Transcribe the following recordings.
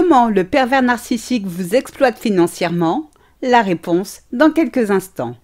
Comment le pervers narcissique vous exploite financièrement? La réponse dans quelques instants.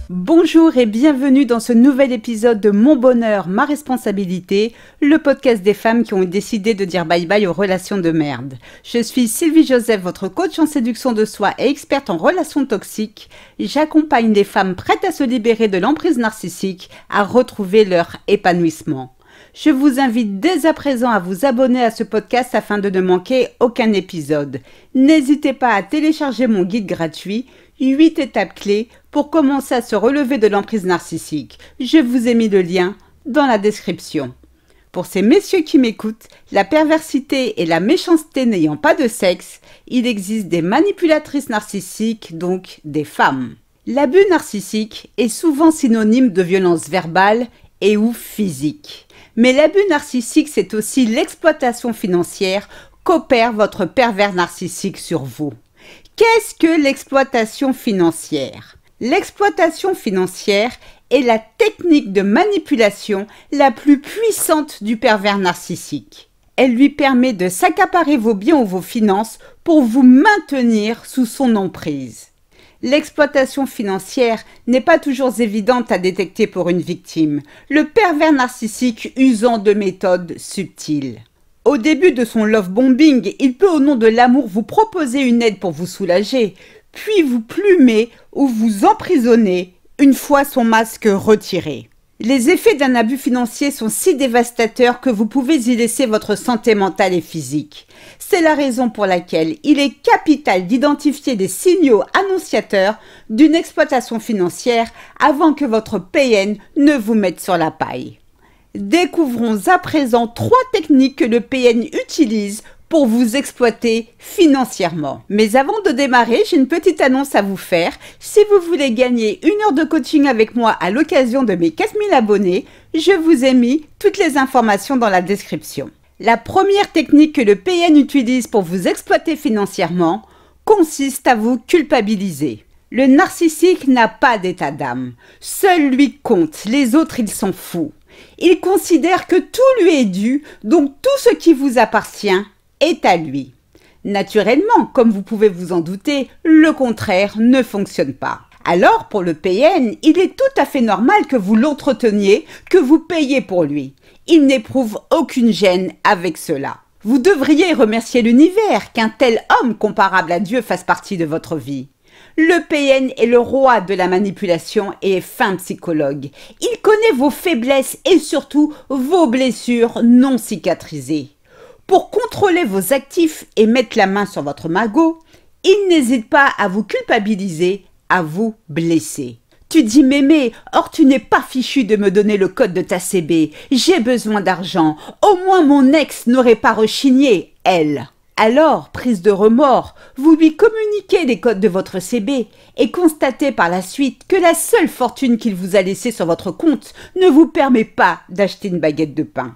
Bonjour et bienvenue dans ce nouvel épisode de Mon bonheur, ma responsabilité, le podcast des femmes qui ont décidé de dire bye bye aux relations de merde. Je suis Sylvie Joseph, votre coach en séduction de soi et experte en relations toxiques. J'accompagne les femmes prêtes à se libérer de l'emprise narcissique à retrouver leur épanouissement. Je vous invite dès à présent à vous abonner à ce podcast afin de ne manquer aucun épisode. N'hésitez pas à télécharger mon guide gratuit 8 étapes clés pour commencer à se relever de l'emprise narcissique. Je vous ai mis le lien dans la description. Pour ces messieurs qui m'écoutent, la perversité et la méchanceté n'ayant pas de sexe, il existe des manipulatrices narcissiques, donc des femmes. L'abus narcissique est souvent synonyme de violence verbale et ou physique. Mais l'abus narcissique, c'est aussi l'exploitation financière qu'opère votre pervers narcissique sur vous. Qu'est-ce que l'exploitation financière? L'exploitation financière est la technique de manipulation la plus puissante du pervers narcissique. Elle lui permet de s'accaparer vos biens ou vos finances pour vous maintenir sous son emprise. L'exploitation financière n'est pas toujours évidente à détecter pour une victime, le pervers narcissique usant de méthodes subtiles. Au début de son love bombing, il peut au nom de l'amour vous proposer une aide pour vous soulager, puis vous plumer ou vous emprisonner une fois son masque retiré. Les effets d'un abus financier sont si dévastateurs que vous pouvez y laisser votre santé mentale et physique. C'est la raison pour laquelle il est capital d'identifier des signaux annonciateurs d'une exploitation financière avant que votre PN ne vous mette sur la paille. Découvrons à présent 3 techniques que le PN utilise pour vous exploiter financièrement. Mais avant de démarrer, j'ai une petite annonce à vous faire. Si vous voulez gagner 1 heure de coaching avec moi à l'occasion de mes 4000 abonnés, je vous ai mis toutes les informations dans la description. La première technique que le PN utilise pour vous exploiter financièrement consiste à vous culpabiliser. Le narcissique n'a pas d'état d'âme. Seul lui compte, les autres il s'en fout. Il considère que tout lui est dû, donc tout ce qui vous appartient est à lui. Naturellement, comme vous pouvez vous en douter, le contraire ne fonctionne pas. Alors, pour le PN, il est tout à fait normal que vous l'entreteniez, que vous payiez pour lui. Il n'éprouve aucune gêne avec cela. Vous devriez remercier l'univers qu'un tel homme comparable à Dieu fasse partie de votre vie. Le PN est le roi de la manipulation et est fin psychologue. Il connaît vos faiblesses et surtout vos blessures non cicatrisées. Pour contrôler vos actifs et mettre la main sur votre magot, il n'hésite pas à vous culpabiliser, à vous blesser. Tu dis mémé, or tu n'es pas fichu de me donner le code de ta CB. J'ai besoin d'argent. Au moins mon ex n'aurait pas rechigné, elle. Alors, prise de remords, vous lui communiquez les codes de votre CB et constatez par la suite que la seule fortune qu'il vous a laissée sur votre compte ne vous permet pas d'acheter une baguette de pain.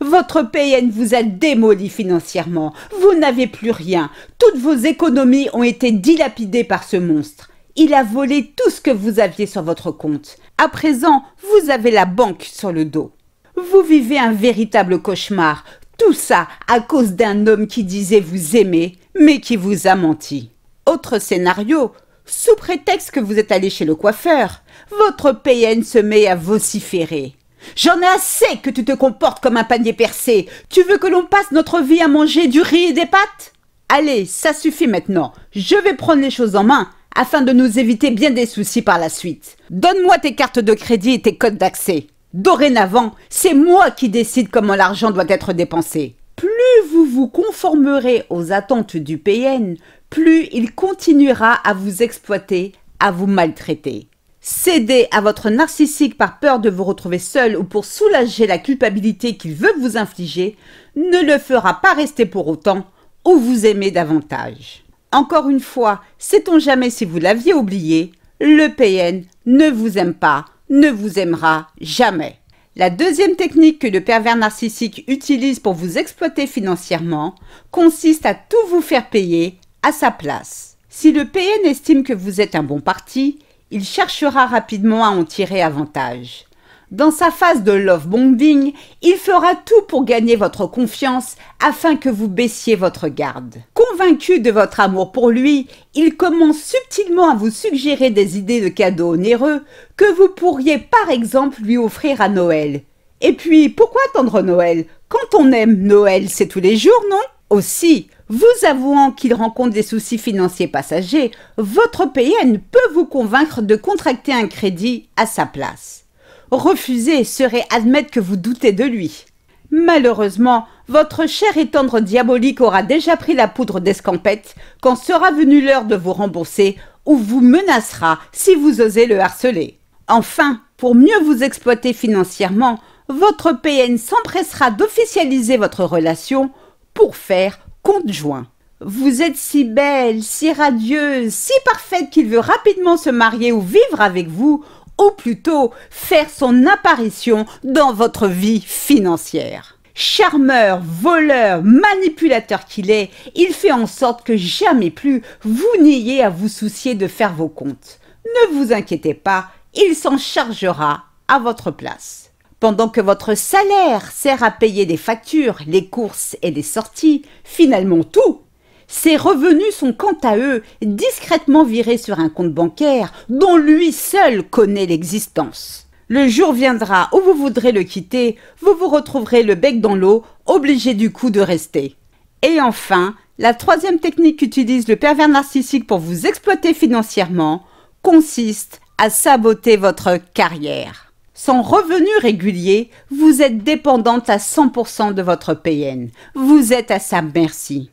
Votre PN vous a démoli financièrement, vous n'avez plus rien, toutes vos économies ont été dilapidées par ce monstre. Il a volé tout ce que vous aviez sur votre compte. À présent, vous avez la banque sur le dos. Vous vivez un véritable cauchemar. Tout ça à cause d'un homme qui disait vous aimer, mais qui vous a menti. Autre scénario, sous prétexte que vous êtes allé chez le coiffeur, votre PN se met à vociférer. « J'en ai assez que tu te comportes comme un panier percé. Tu veux que l'on passe notre vie à manger du riz et des pâtes? Allez, ça suffit maintenant. Je vais prendre les choses en main afin de nous éviter bien des soucis par la suite. Donne-moi tes cartes de crédit et tes codes d'accès. Dorénavant, c'est moi qui décide comment l'argent doit être dépensé. » Plus vous vous conformerez aux attentes du PN, plus il continuera à vous exploiter, à vous maltraiter. Céder à votre narcissique par peur de vous retrouver seul ou pour soulager la culpabilité qu'il veut vous infliger ne le fera pas rester pour autant ou vous aimer davantage. Encore une fois, sait-on jamais si vous l'aviez oublié, le PN ne vous aime pas, ne vous aimera jamais. La deuxième technique que le pervers narcissique utilise pour vous exploiter financièrement consiste à tout vous faire payer à sa place. Si le PN estime que vous êtes un bon parti, il cherchera rapidement à en tirer avantage. Dans sa phase de love bombing, il fera tout pour gagner votre confiance afin que vous baissiez votre garde. Convaincu de votre amour pour lui, il commence subtilement à vous suggérer des idées de cadeaux onéreux que vous pourriez par exemple lui offrir à Noël. Et puis, pourquoi attendre Noël? Quand on aime Noël, c'est tous les jours, non? Aussi, vous avouant qu'il rencontre des soucis financiers passagers, votre PN peut vous convaincre de contracter un crédit à sa place. Refuser serait admettre que vous doutez de lui. Malheureusement, votre cher et tendre diabolique aura déjà pris la poudre d'escampette quand sera venue l'heure de vous rembourser ou vous menacera si vous osez le harceler. Enfin, pour mieux vous exploiter financièrement, votre PN s'empressera d'officialiser votre relation pour faire compte joint. Vous êtes si belle, si radieuse, si parfaite qu'il veut rapidement se marier ou vivre avec vous, ou plutôt faire son apparition dans votre vie financière. Charmeur, voleur, manipulateur qu'il est, il fait en sorte que jamais plus vous n'ayez à vous soucier de faire vos comptes. Ne vous inquiétez pas, il s'en chargera à votre place. Pendant que votre salaire sert à payer les factures, les courses et les sorties, finalement tout, ces revenus sont quant à eux discrètement virés sur un compte bancaire dont lui seul connaît l'existence. Le jour viendra où vous voudrez le quitter, vous vous retrouverez le bec dans l'eau, obligé du coup de rester. Et enfin, la troisième technique qu'utilise le pervers narcissique pour vous exploiter financièrement consiste à saboter votre carrière. Sans revenu régulier, vous êtes dépendante à 100% de votre PN. Vous êtes à sa merci.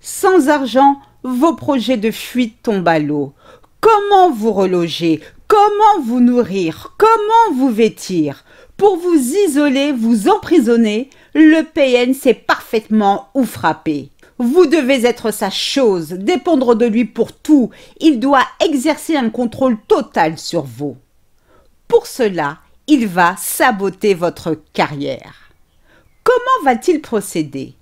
Sans argent, vos projets de fuite tombent à l'eau. Comment vous reloger? Comment vous nourrir? Comment vous vêtir? Pour vous isoler, vous emprisonner, le PN sait parfaitement où frapper. Vous devez être sa chose, dépendre de lui pour tout. Il doit exercer un contrôle total sur vous. Pour cela, il va saboter votre carrière. Comment va-t-il procéder?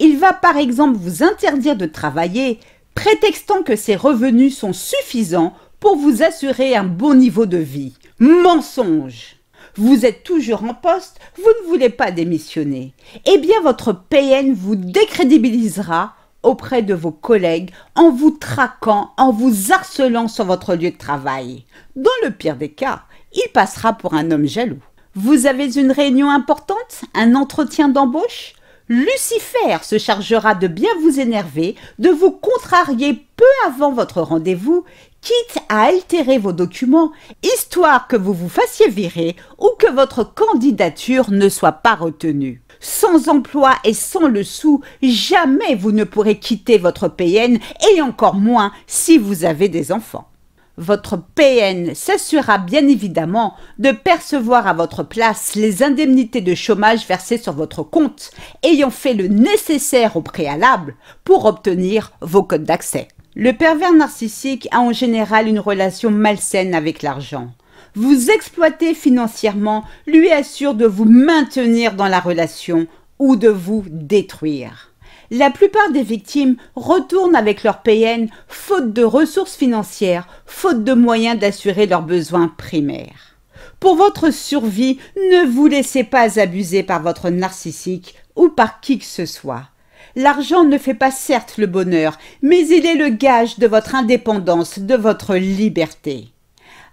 Il va par exemple vous interdire de travailler, prétextant que ses revenus sont suffisants pour vous assurer un bon niveau de vie. Mensonge! Vous êtes toujours en poste, vous ne voulez pas démissionner. Eh bien, votre PN vous décrédibilisera auprès de vos collègues en vous traquant, en vous harcelant sur votre lieu de travail. Dans le pire des cas, il passera pour un homme jaloux. Vous avez une réunion importante, un entretien d'embauche? Lucifer se chargera de bien vous énerver, de vous contrarier peu avant votre rendez-vous, quitte à altérer vos documents, histoire que vous vous fassiez virer ou que votre candidature ne soit pas retenue. Sans emploi et sans le sou, jamais vous ne pourrez quitter votre PN et encore moins si vous avez des enfants. Votre PN s'assurera bien évidemment de percevoir à votre place les indemnités de chômage versées sur votre compte, ayant fait le nécessaire au préalable pour obtenir vos codes d'accès. Le pervers narcissique a en général une relation malsaine avec l'argent. Vous exploiter financièrement lui assure de vous maintenir dans la relation ou de vous détruire. La plupart des victimes retournent avec leur PN faute de ressources financières, faute de moyens d'assurer leurs besoins primaires. Pour votre survie, ne vous laissez pas abuser par votre narcissique ou par qui que ce soit. L'argent ne fait pas certes le bonheur, mais il est le gage de votre indépendance, de votre liberté.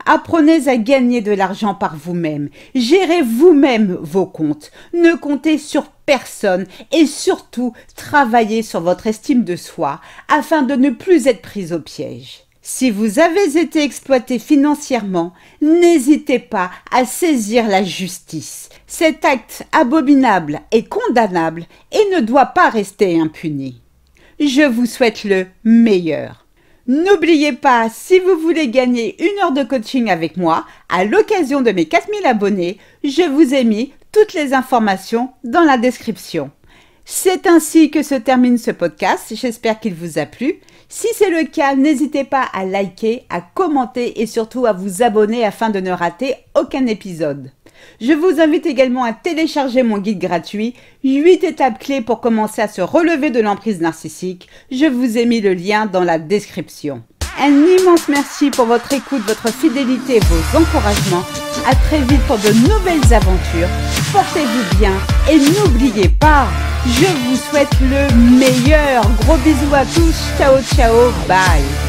Apprenez à gagner de l'argent par vous-même. Gérez vous-même vos comptes. Ne comptez sur personne et surtout travaillez sur votre estime de soi afin de ne plus être pris au piège. Si vous avez été exploité financièrement, n'hésitez pas à saisir la justice. Cet acte abominable est condamnable et ne doit pas rester impuni. Je vous souhaite le meilleur. N'oubliez pas, si vous voulez gagner 1 heure de coaching avec moi, à l'occasion de mes 4000 abonnés, je vous ai mis toutes les informations dans la description. C'est ainsi que se termine ce podcast, j'espère qu'il vous a plu. Si c'est le cas, n'hésitez pas à liker, à commenter et surtout à vous abonner afin de ne rater aucun épisode. Je vous invite également à télécharger mon guide gratuit 8 étapes clés pour commencer à se relever de l'emprise narcissique. Je vous ai mis le lien dans la description. Un immense merci pour votre écoute, votre fidélité et vos encouragements. À très vite pour de nouvelles aventures. Portez-vous bien et n'oubliez pas, je vous souhaite le meilleur. Gros bisous à tous. Ciao, ciao, bye.